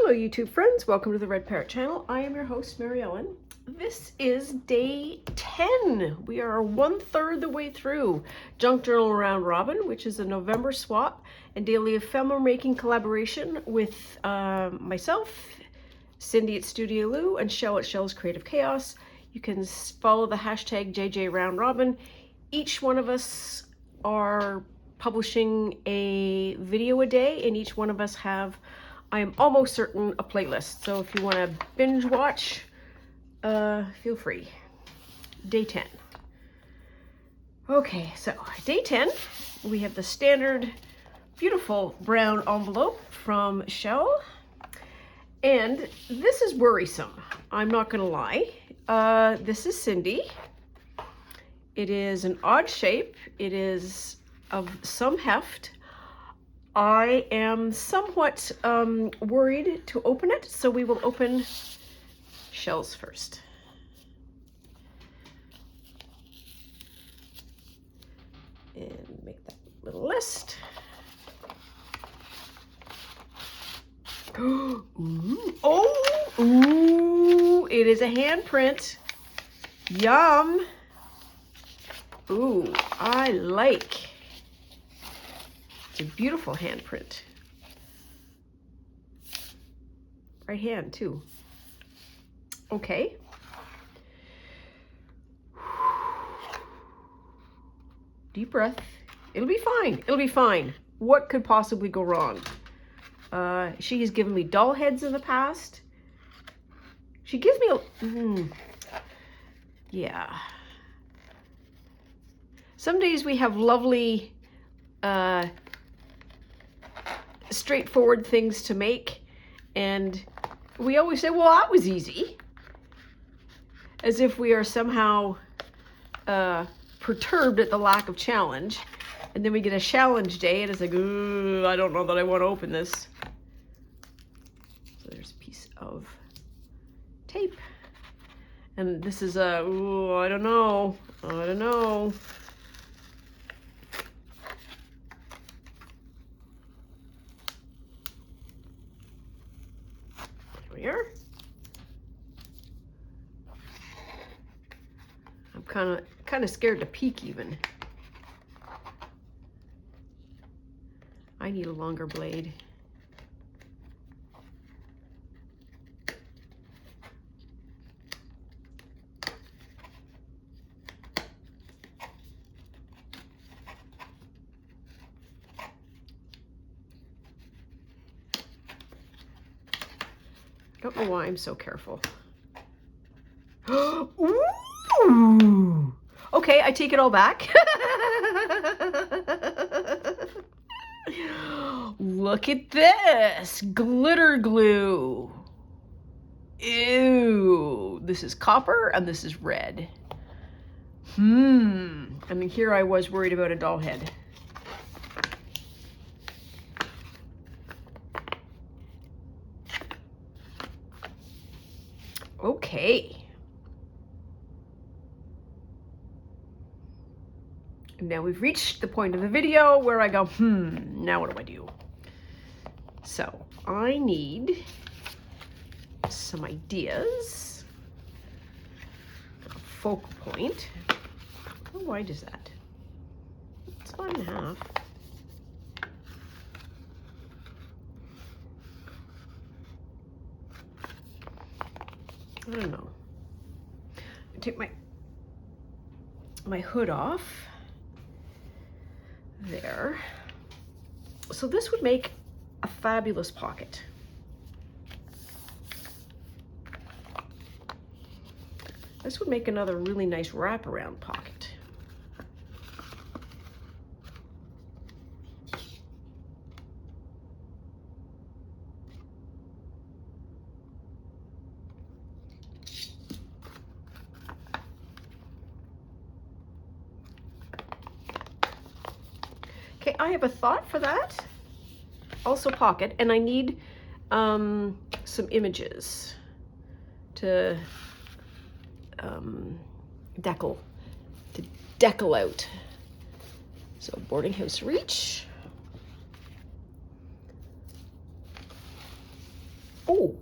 Hello YouTube friends, welcome to the Red Parrot channel. I am your host Mary Ellen. This is day 10. We are 1/3 the way through Junk Journal Round Robin, which is a November swap and daily ephemera making collaboration with myself, Cindy at Studio Lou, and Shell at Shell's Creative Chaos. You can follow the hashtag JJ Round Robin. Each one of us are publishing a video a day, and each one of us have, I am almost certain, a playlist. So if you want to binge watch, feel free. Day 10. Okay, so day 10, we have the standard beautiful brown envelope from Shell. And this is worrisome, I'm not going to lie. This is Cindy. It is an odd shape. It is of some heft. I am somewhat worried to open it, so we will open Shell's first. And make that little list. Ooh, ooh, it is a handprint. Yum. Ooh, I like. It's a beautiful handprint. Right hand, too. Okay. Deep breath. It'll be fine. It'll be fine. What could possibly go wrong? She has given me doll heads in the past. She gives me a... yeah. Some days we have lovely... straightforward things to make, and we always say, well, that was easy, as if we are somehow perturbed at the lack of challenge, and then we get a challenge day and it's like, I don't know that I want to open this. So there's a piece of tape, and this is a I don't know. Here. I'm kind of scared to peek even. I need a longer blade. I don't know why I'm so careful. Ooh! Okay, I take it all back. Look at this! Glitter glue! Ew! This is copper and this is red. I mean, here I was worried about a doll head. Okay. Now we've reached the point of the video where I go, now what do I do? So I need some ideas. A focal point. How wide is that? It's 5.5. I don't know. I take my hood off. There. So this would make a fabulous pocket. This would make another really nice wraparound pocket. Okay, I have a thought for that. Also pocket, and I need some images to decal out. So boarding house reach. Oh.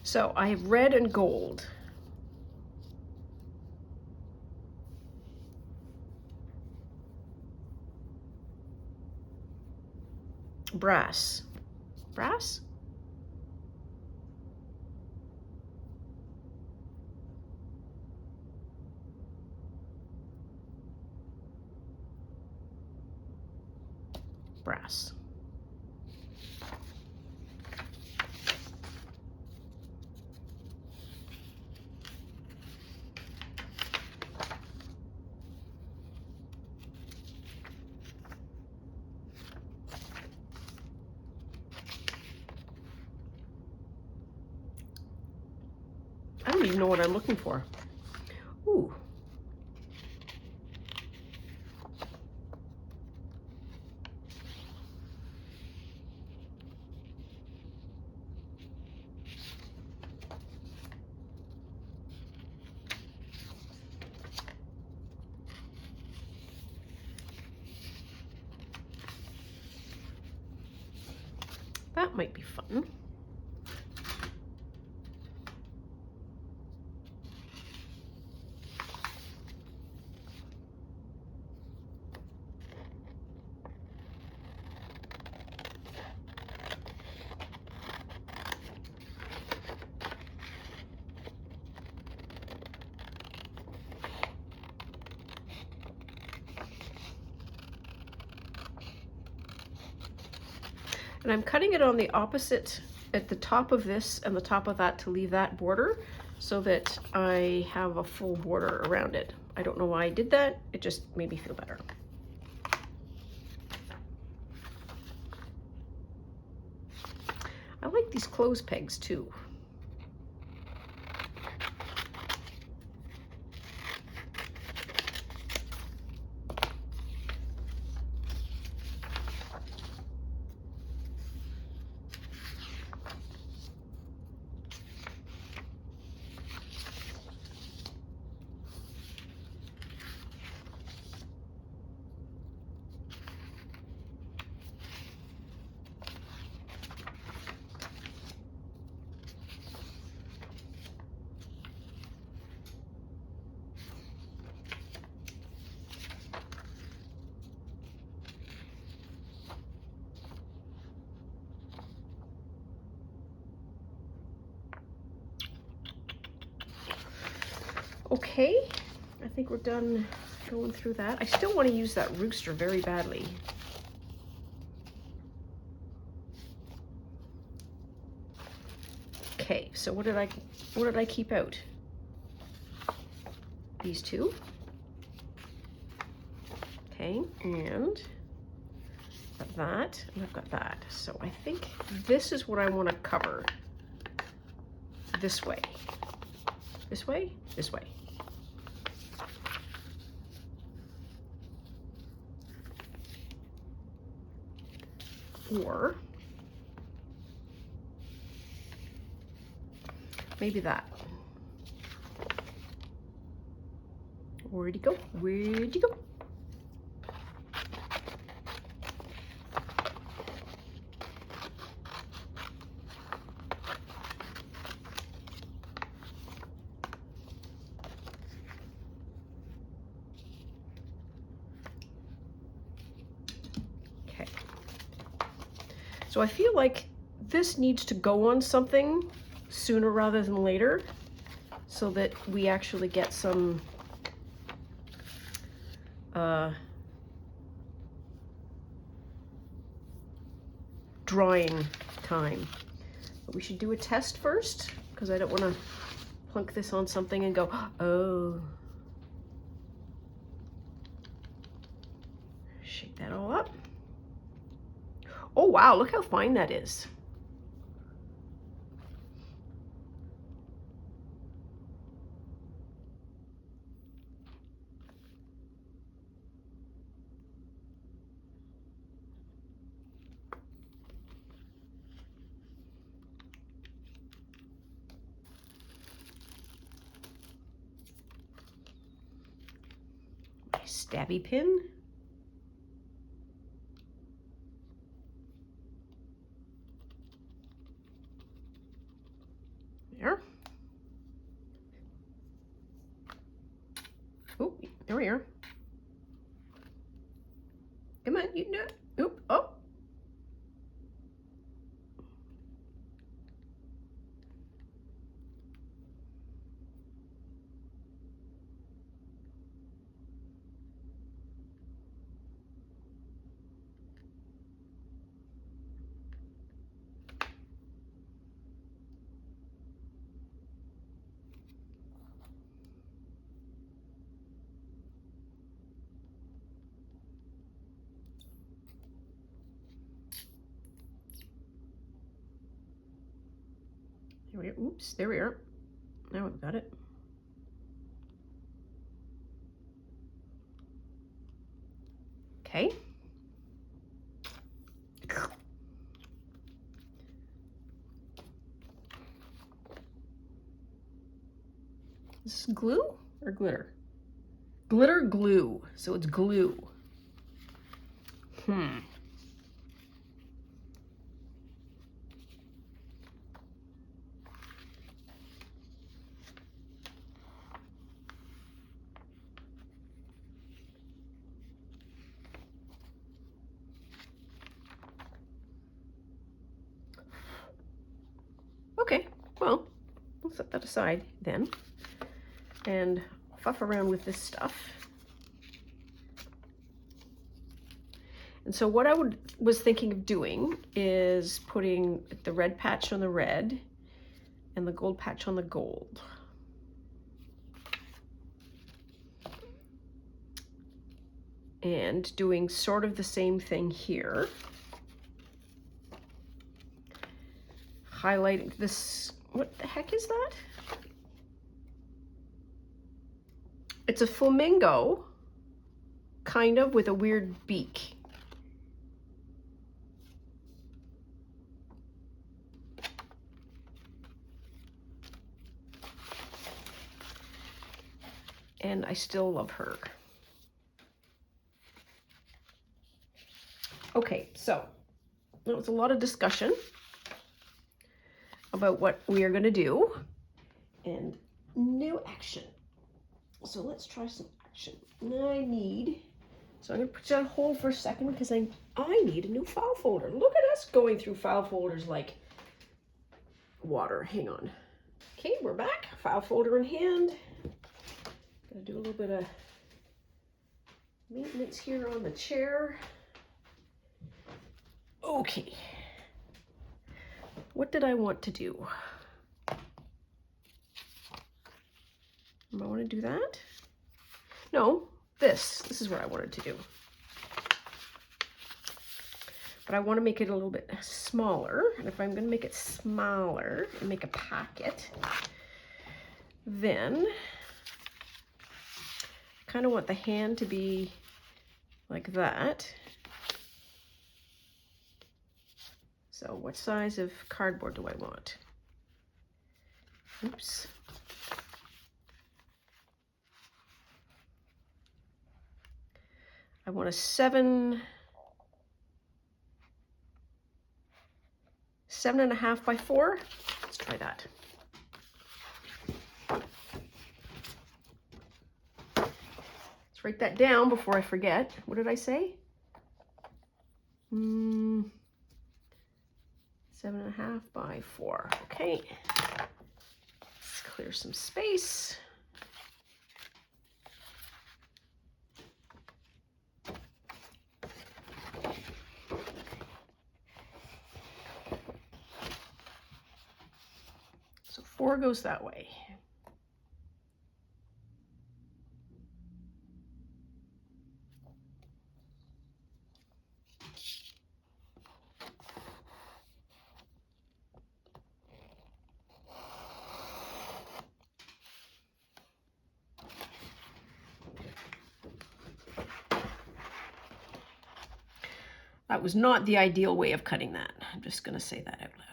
So I have red and gold. Brass. Brass? Brass. I don't even know what I'm looking for. Ooh. That might be fun. And I'm cutting it on the opposite at the top of this and the top of that to leave that border so that I have a full border around it. I don't know why I did that. It just made me feel better. I like these clothes pegs too. Okay, I think we're done going through that. I still want to use that rooster very badly. Okay, so what did I keep out? These two. Okay, and got that, and I've got that. So I think this is what I want to cover. This way. This way? This way. Or maybe that. Where'd he go? Where'd you go? Okay. So I feel like this needs to go on something sooner rather than later so that we actually get some drying time. But we should do a test first because I don't want to plunk this on something and go, oh. Shake that all up. Oh wow, look how fine that is. stabby pin. There. Oh, there we are. Come on, you know. Oop, oh. There we are. Oops, there we are. Now we've got it. Okay. Is this glue or glitter? Glitter glue, so it's glue. Okay, well, we'll set that aside then and fuff around with this stuff. And so what I was thinking of doing is putting the red patch on the red and the gold patch on the gold. And doing sort of the same thing here. Highlighting this, what the heck is that? It's a flamingo, kind of, with a weird beak. And I still love her. Okay, so there was a lot of discussion about what we are going to do and no action. So let's try some action. I need, so I'm going to put you on hold for a second because I need a new file folder. Look at us going through file folders like water. Hang on. Okay, we're back. File folder in hand. Gotta do a little bit of maintenance here on the chair. Okay. What did I want to do? I want to do that? No, this is what I wanted to do. But I want to make it a little bit smaller. And if I'm going to make it smaller and make a packet, then I kind of want the hand to be like that. So what size of cardboard do I want? Oops. I want a 7.5 by 4. Let's try that. Let's write that down before I forget. What did I say? 7.5 by 4. Okay. Let's clear some space. So 4 goes that way. That was not the ideal way of cutting that. I'm just going to say that out loud.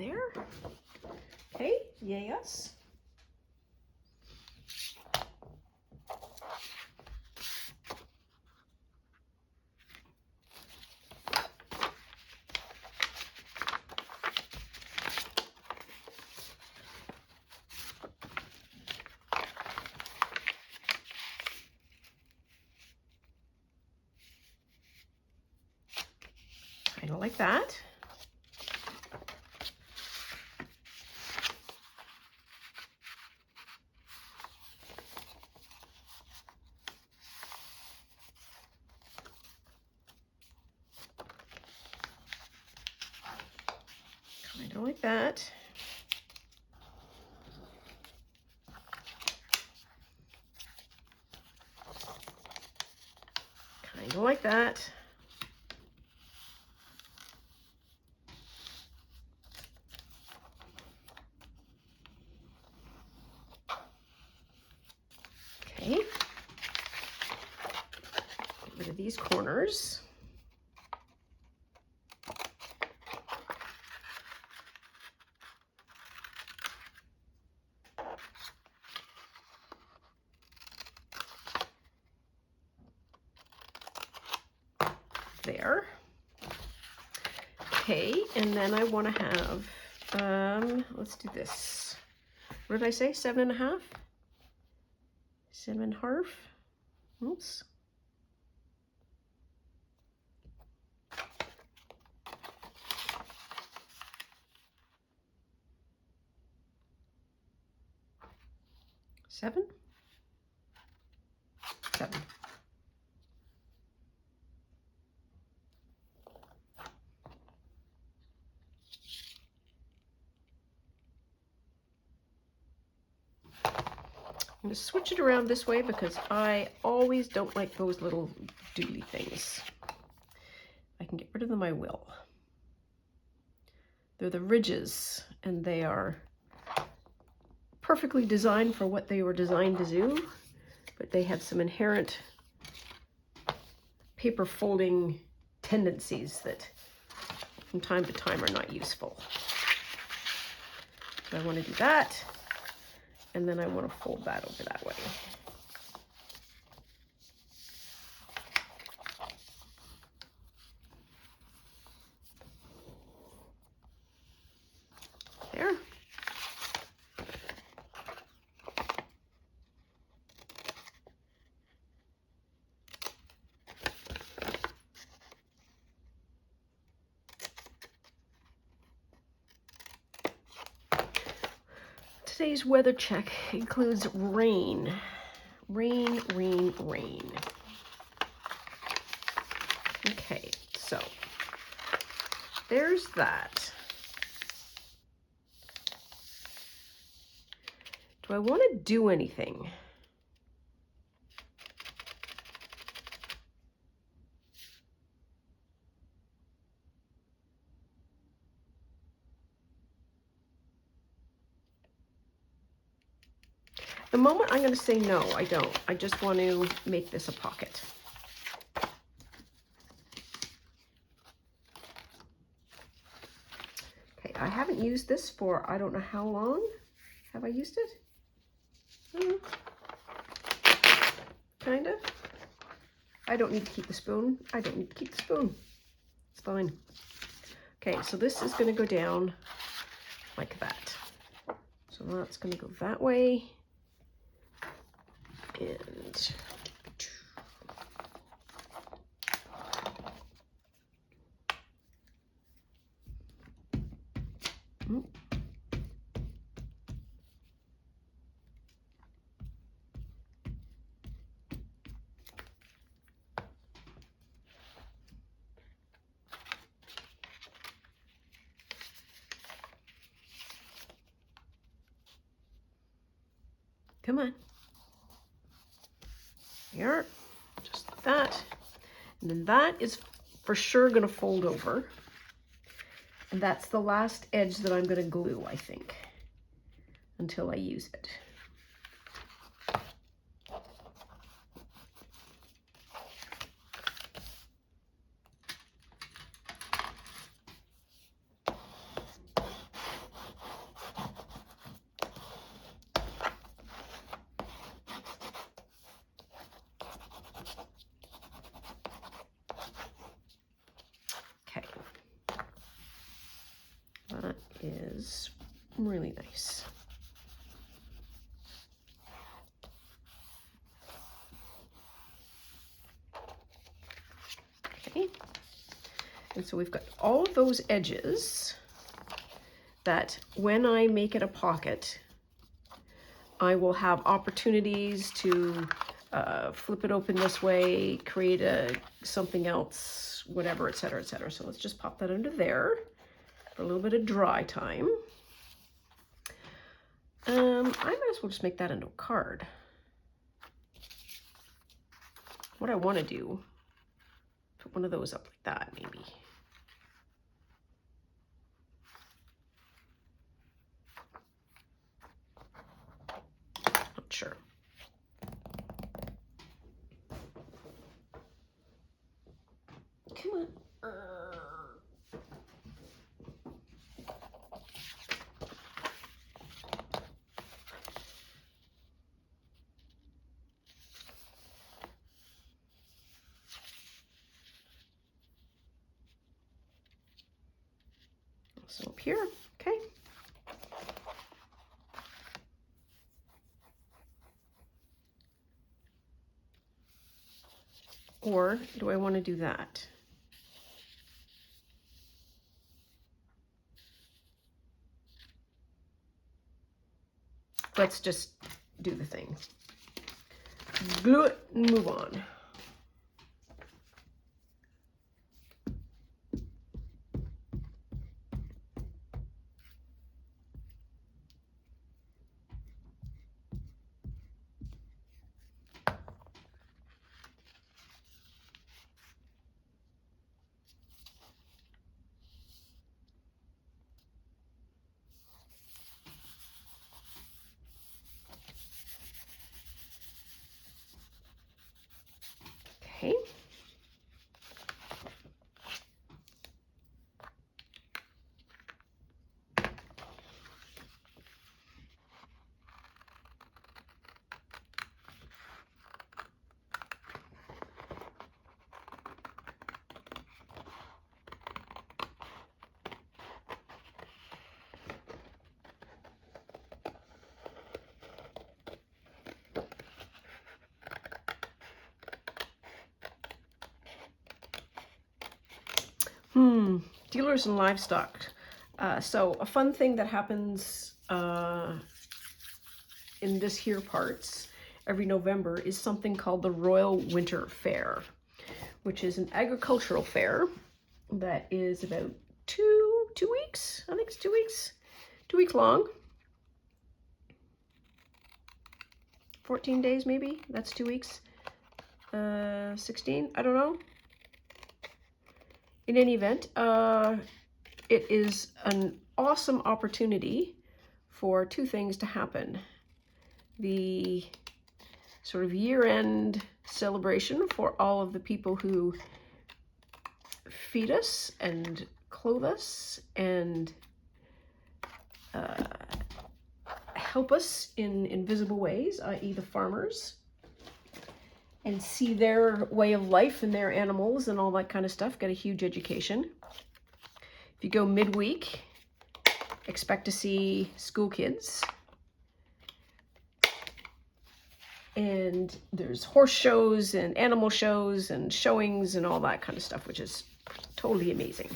there. Okay, yay us. Kind of like that. Kind of like that. Kind of like that. Okay. Get rid of these corners. There. Okay, and then I want to have, let's do this. What did I say? 7.5? 7.5? Oops. Seven? 7. I'm going to switch it around this way because I always don't like those little doodly things. If I can get rid of them, I will. They're the ridges, and they are perfectly designed for what they were designed to do, but they have some inherent paper folding tendencies that from time to time are not useful. So I want to do that. And then I want to fold that over that way. There. Today's weather check includes rain. Rain, rain, rain. Okay, so there's that. Do I want to do anything? The moment I'm going to say no, I don't. I just want to make this a pocket. Okay, I haven't used this for I don't know how long. Have I used it? Kind of. I don't need to keep the spoon. I don't need to keep the spoon. It's fine. Okay, so this is going to go down like that. So that's going to go that way. And come on. Here, just like that. And then that is for sure going to fold over. And that's the last edge that I'm going to glue, I think, until I use it. is really nice. Okay, and so we've got all of those edges that when I make it a pocket, I will have opportunities to flip it open this way, create something else, whatever, etc., etc. So let's just pop that under there for a little bit of dry time. I might as well just make that into a card. What I want to do, put one of those up like that, maybe. Not sure. Come on. So up here, okay. Or do I want to do that? Let's just do the thing. Glue it and move on. Okay. Dealers and livestock. So a fun thing that happens in this here parts every November is something called the Royal Winter Fair, which is an agricultural fair that is about two weeks. I think it's 2 weeks, 2 weeks long. 14 days maybe, that's 2 weeks. 16, I don't know. In any event, it is an awesome opportunity for two things to happen. The sort of year-end celebration for all of the people who feed us and clothe us and help us in invisible ways, i.e. the farmers, and see their way of life and their animals and all that kind of stuff, get a huge education. If you go midweek, expect to see school kids. And there's horse shows and animal shows and showings and all that kind of stuff, which is totally amazing.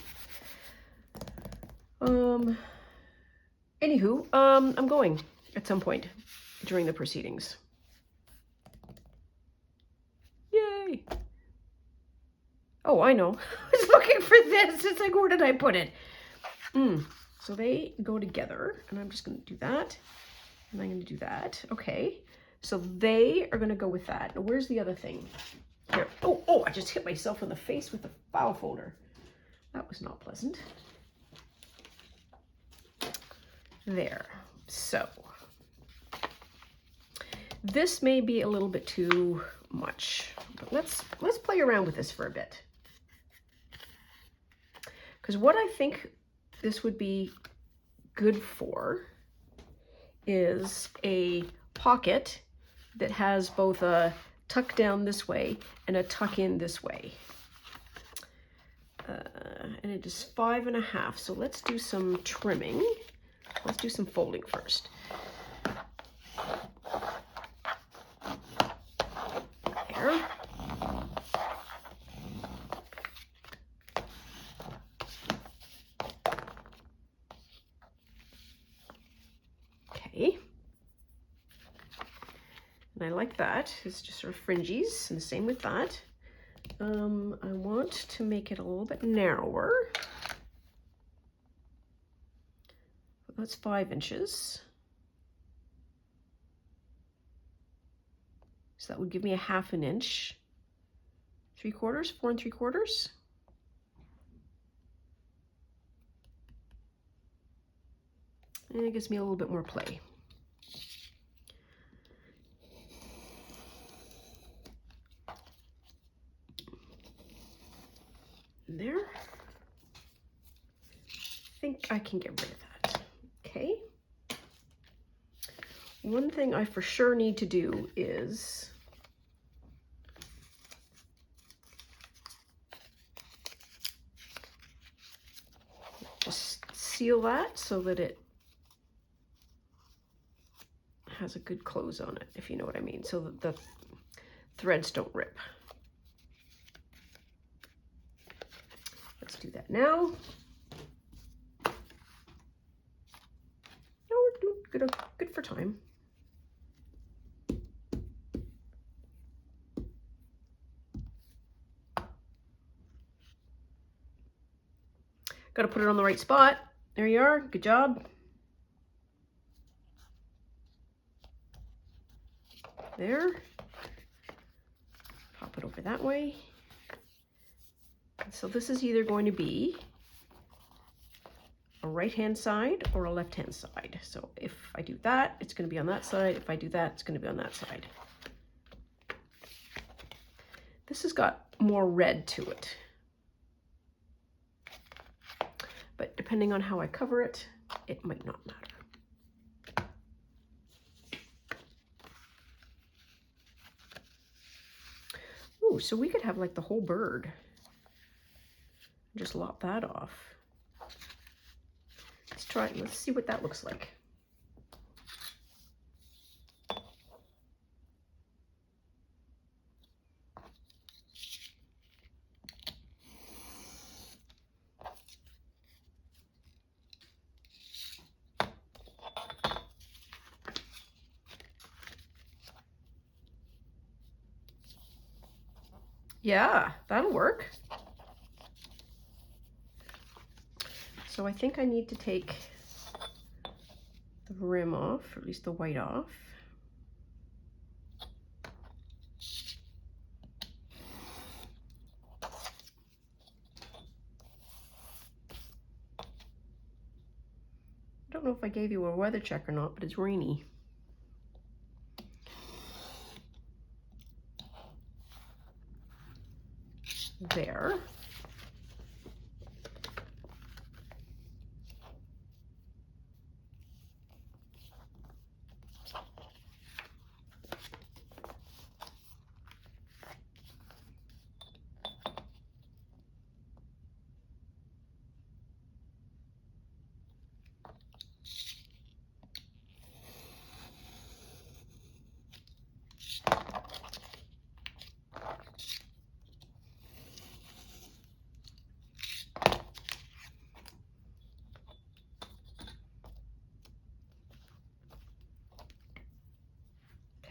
Anywho, I'm going at some point during the proceedings. Yay! Oh, I know. I was looking for this. It's like, where did I put it? So they go together, and I'm just going to do that, and I'm going to do that. Okay. So they are going to go with that. Now, where's the other thing? Here. Oh, I just hit myself in the face with the file folder. That was not pleasant. There. So this may be a little bit too much, but let's play around with this for a bit. Because what I think this would be good for is a pocket that has both a tuck down this way and a tuck in this way. and it is 5.5. So let's do some trimming. Let's do some folding first. There. Okay. And I like that. It's just sort of fringes, and the same with that. I want to make it a little bit narrower. That's 5 inches. So that would give me a 1/2 inch. 3/4, 4 3/4. And it gives me a little bit more play. There. I think I can get rid of that. Okay. One thing I for sure need to do is just seal that so that it has a good close on it, if you know what I mean, so that the threads don't rip. Let's do that now. Oh, we're doing good for time. Got to put it on the right spot. There you are. Good job. There. Pop it over that way. So this is either going to be a right-hand side or a left-hand side. So if I do that, it's going to be on that side. If I do that, it's going to be on that side. This has got more red to it. But depending on how I cover it, it might not matter. Ooh, so we could have like the whole bird. Just lop that off. Let's try it. Let's see what that looks like. Yeah, that'll work. So I think I need to take the rim off, or at least the white off. I don't know if I gave you a weather check or not, but it's rainy. There.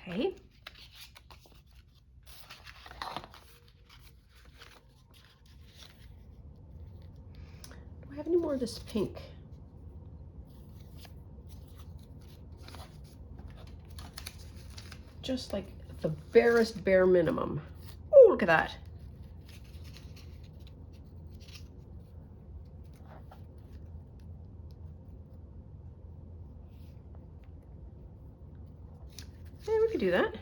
Okay. Do I have any more of this pink? Just like the barest bare minimum. Oh, look at that. Yeah, we could do that.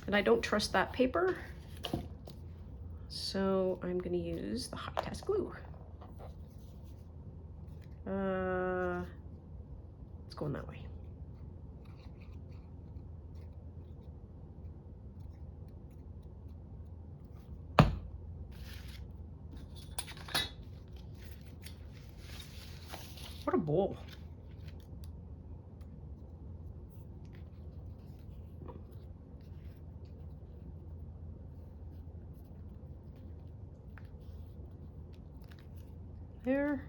And I don't trust that paper, so I'm going to use the hot test glue. It's going that way. What a bowl. There.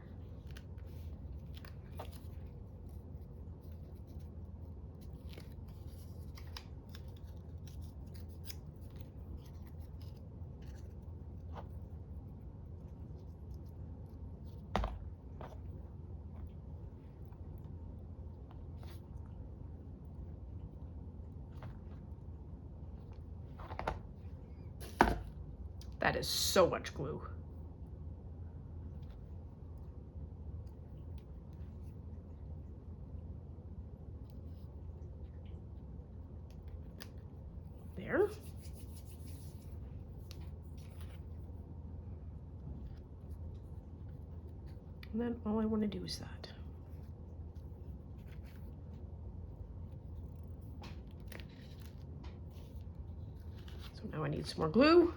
That is so much glue. There. And then all I want to do is that. So now I need some more glue.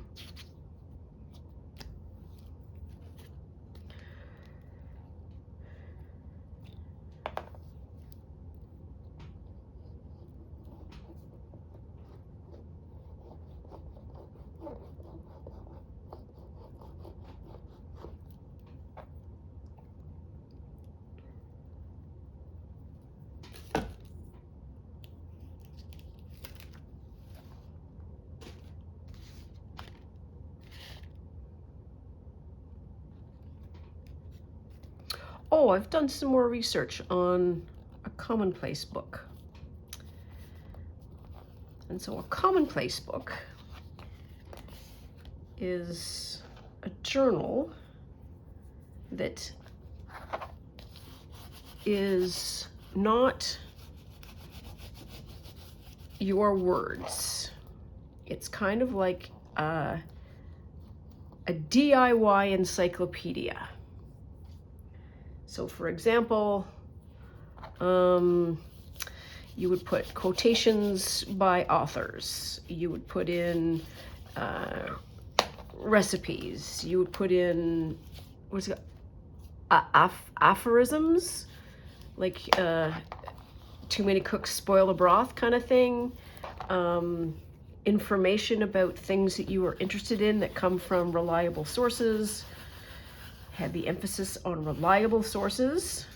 Oh, I've done some more research on a commonplace book. And so a commonplace book is a journal that is not your words. It's kind of like a DIY encyclopedia. So for example, you would put quotations by authors. You would put in recipes. You would put in, what's it called? Aphorisms, like too many cooks spoil the broth kind of thing. Information about things that you are interested in that come from reliable sources. Heavy emphasis on reliable sources.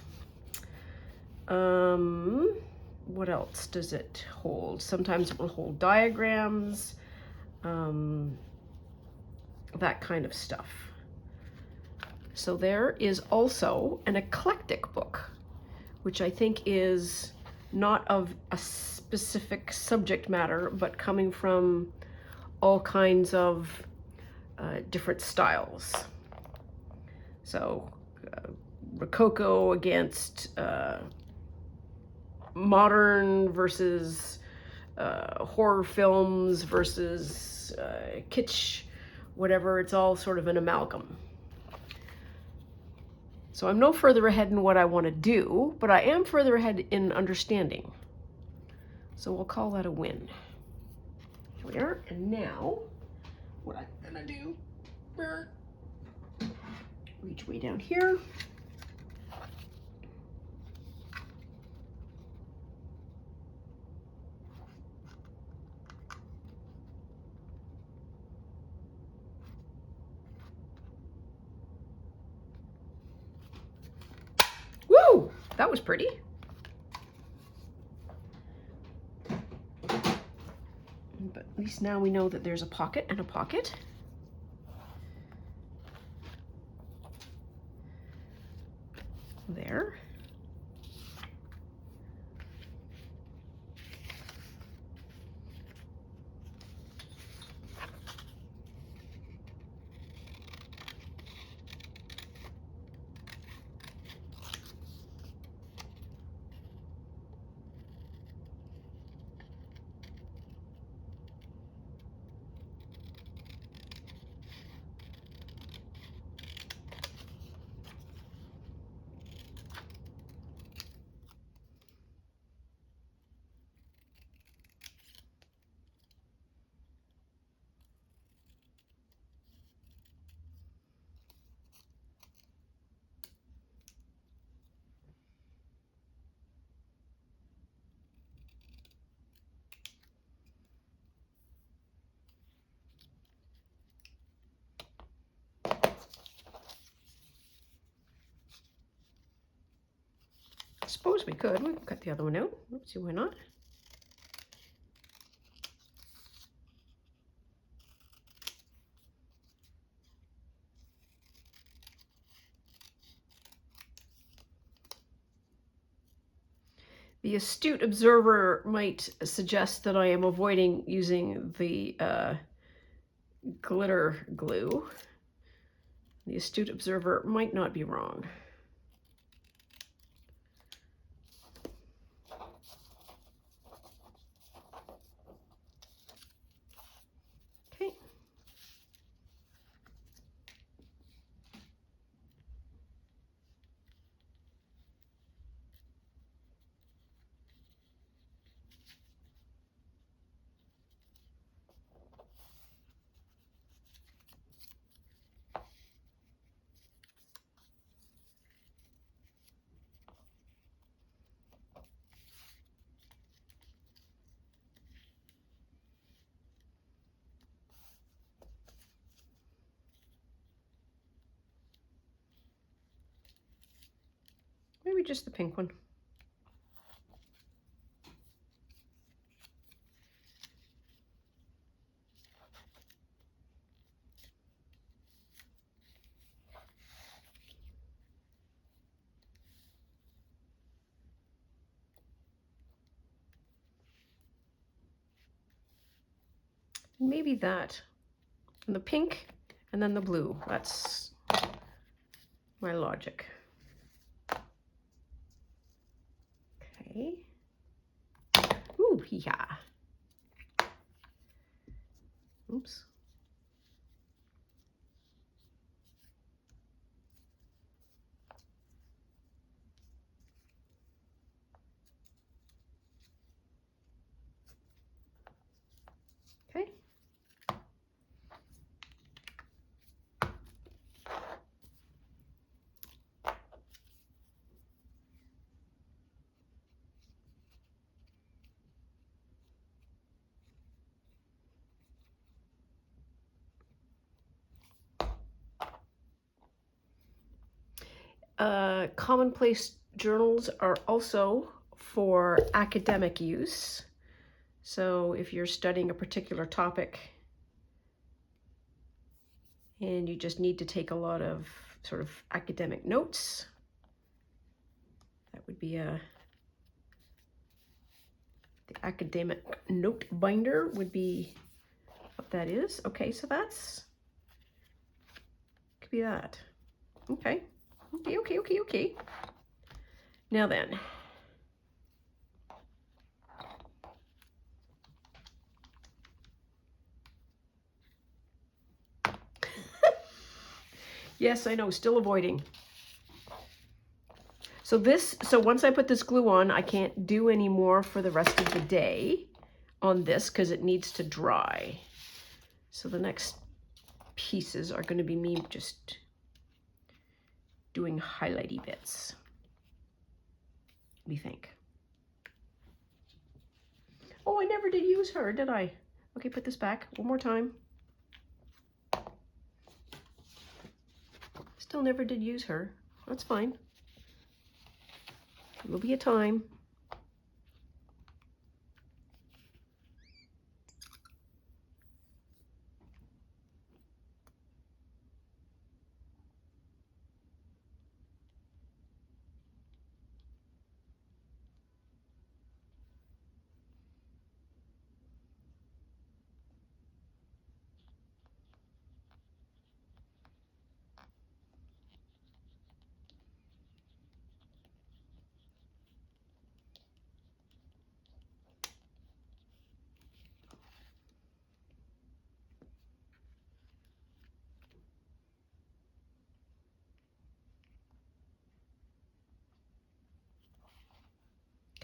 What else does it hold? Sometimes it will hold diagrams, that kind of stuff. So there is also an eclectic book, which I think is not of a specific subject matter, but coming from all kinds of different styles. So Rococo against modern versus horror films versus kitsch, whatever. It's all sort of an amalgam. So I'm no further ahead in what I want to do, but I am further ahead in understanding. So we'll call that a win. Here we are. And now what I'm gonna do, reach way down here. Woo! That was pretty. But at least now we know that there's a pocket and a pocket. There. Suppose we could. We can cut the other one out. Let's see, why not? The astute observer might suggest that I am avoiding using the glitter glue. The astute observer might not be wrong. Okay. Maybe just the pink one. Maybe that. And the pink and then the blue. That's my logic. Okay. Ooh, yeah. Oops. Okay. Commonplace journals are also for academic use. So if you're studying a particular topic and you just need to take a lot of sort of academic notes, that would be the academic note binder would be what that is. Okay, so that's, could be that. Okay. Okay. Now then. Yes, I know, still avoiding. So once I put this glue on, I can't do any more for the rest of the day on this because it needs to dry. So the next pieces are going to be me just doing highlighty bits. What do you think? Oh, I never did use her, did I? Okay, put this back one more time. Still never did use her. That's fine. Will be a time.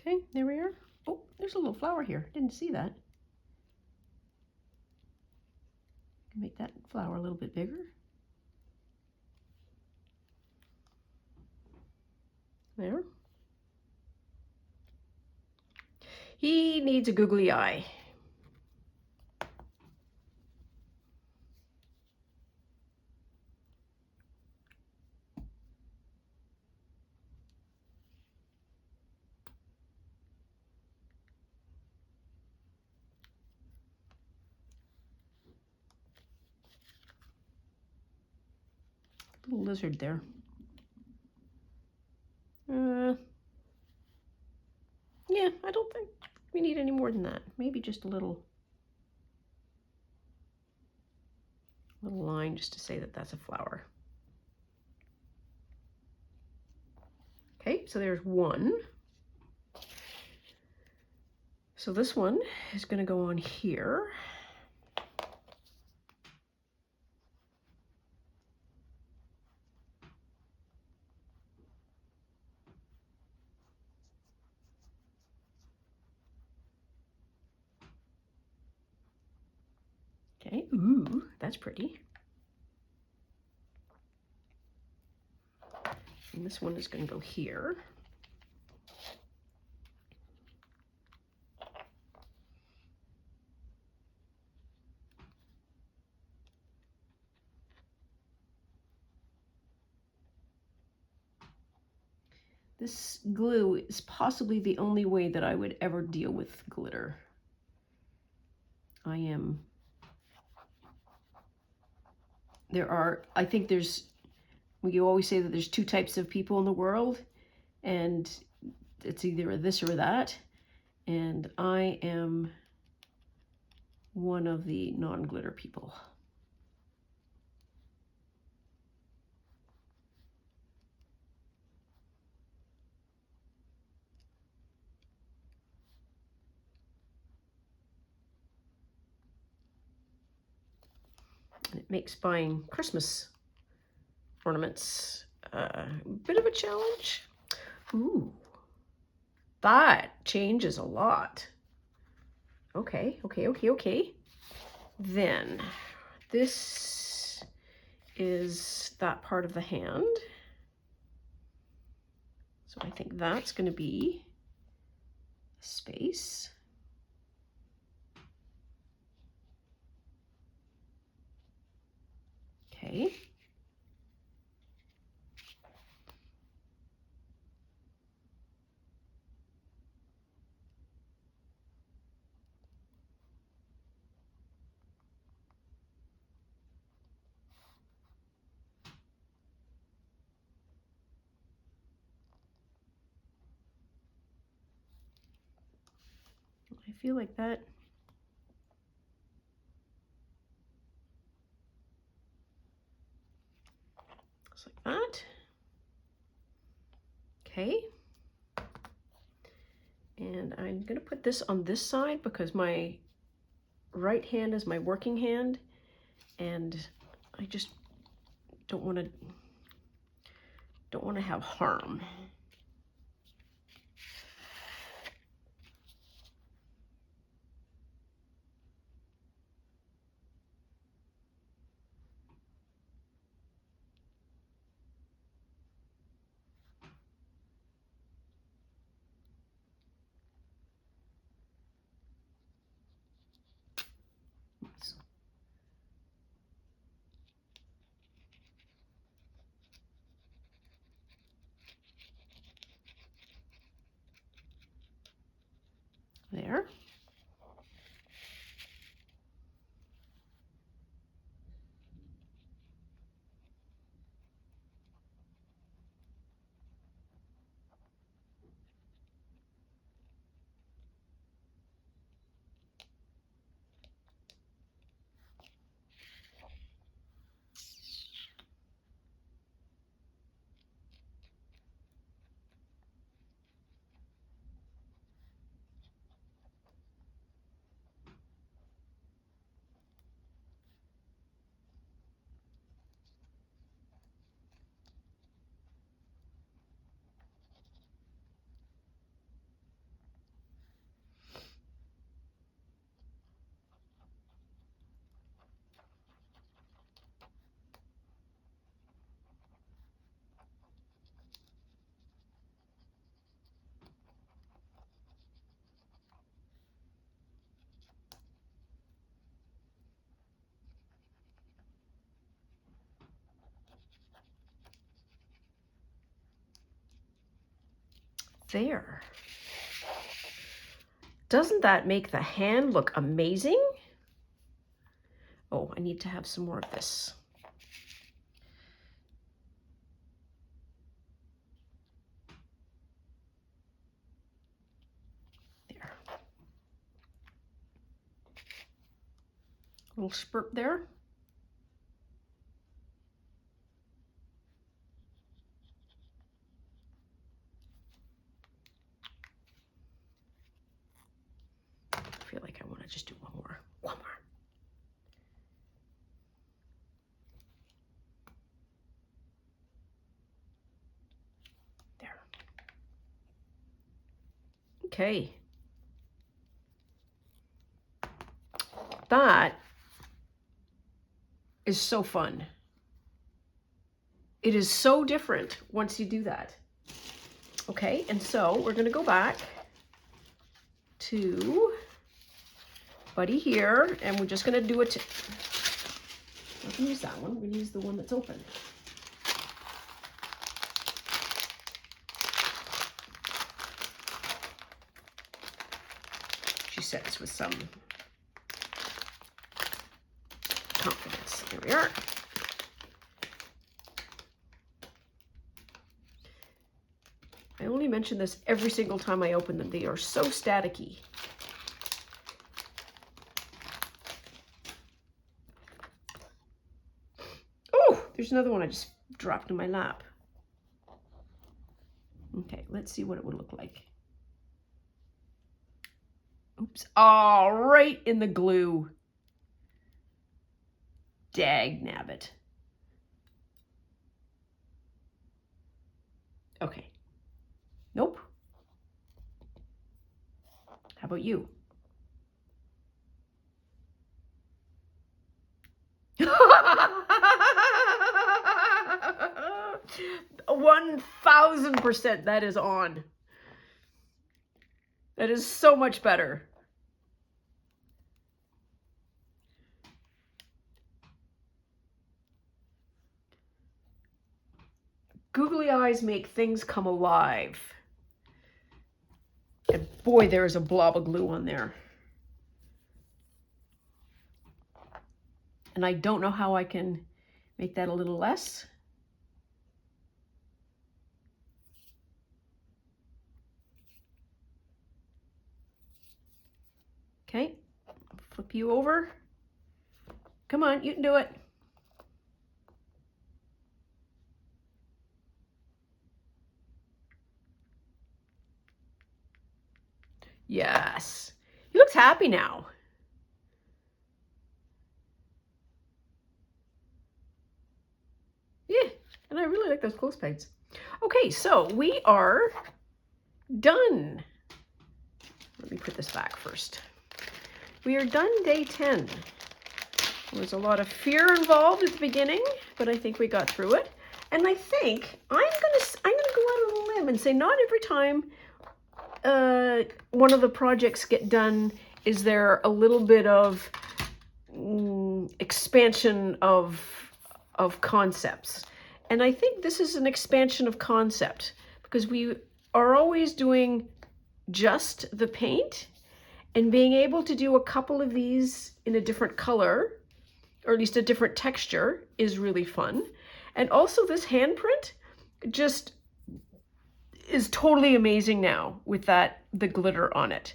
Okay, there we are. Oh, there's a little flower here. Didn't see that. Make that flower a little bit bigger. There. He needs a googly eye. little lizard there. Yeah, I don't think we need any more than that. Maybe just a little line just to say that that's a flower. Okay, so there's one. So this one is going to go on here. Okay, ooh, that's pretty. And this one is going to go here. This glue is possibly the only way that I would ever deal with glitter. I think you always say that there's two types of people in the world, and it's either this or that, and I am one of the non-glitter people. It makes buying Christmas ornaments a bit of a challenge. Ooh, that changes a lot. Okay. Then this is that part of the hand. So I think that's going to be space. Okay. I feel like that just like that. Okay. And I'm going to put this on this side because my right hand is my working hand, and I just don't want to have harm. There. There. Doesn't that make the hand look amazing? Oh, I need to have some more of this. little spurt there. I feel like I want to just do one more. There. Okay. That is so fun. It is so different once you do that. Okay, and so we're going to go back to Buddy here, and we're just going to do it. We can use that one. We're going to use the one that's open. She says with some confidence. Here we are. I only mention this every single time I open them. They are so staticky. Oh, there's another one I just dropped in my lap. Okay, let's see what it would look like. Oops. Oh, right in the glue. Dag nabbit. Okay. Nope. How about you? 1000% that is on. That is so much better. Googly eyes make things come alive. And boy, there's a blob of glue on there. And I don't know how I can make that a little less. Okay, flip you over. Come on, you can do it. Yes, he looks happy now. Yeah, and I really like those clothes pegs. Okay, so we are done. Let me put this back first. We are done day 10. There was a lot of fear involved at the beginning, but I think we got through it. And I think I'm gonna go out on a limb and say not every time one of the projects get done is there a little bit of expansion of concepts. And I think this is an expansion of concept because we are always doing just the paint, and being able to do a couple of these in a different color, or at least a different texture, is really fun. And also this handprint just is totally amazing now with the glitter on it.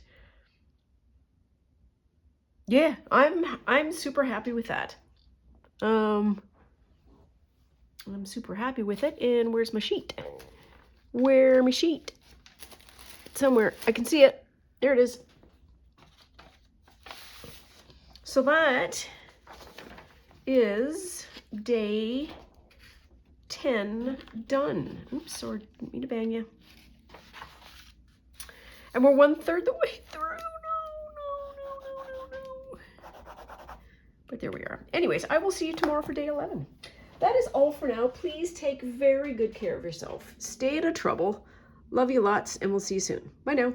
Yeah, I'm super happy with that. I'm super happy with it. And where's my sheet? Where's my sheet? Somewhere. I can see it. There it is. So that is day 10 done. Oops, sorry, didn't mean to bang you. And we're 1/3 the way through. No. But there we are. Anyways, I will see you tomorrow for day 11. That is all for now. Please take very good care of yourself. Stay out of trouble. Love you lots, and we'll see you soon. Bye now.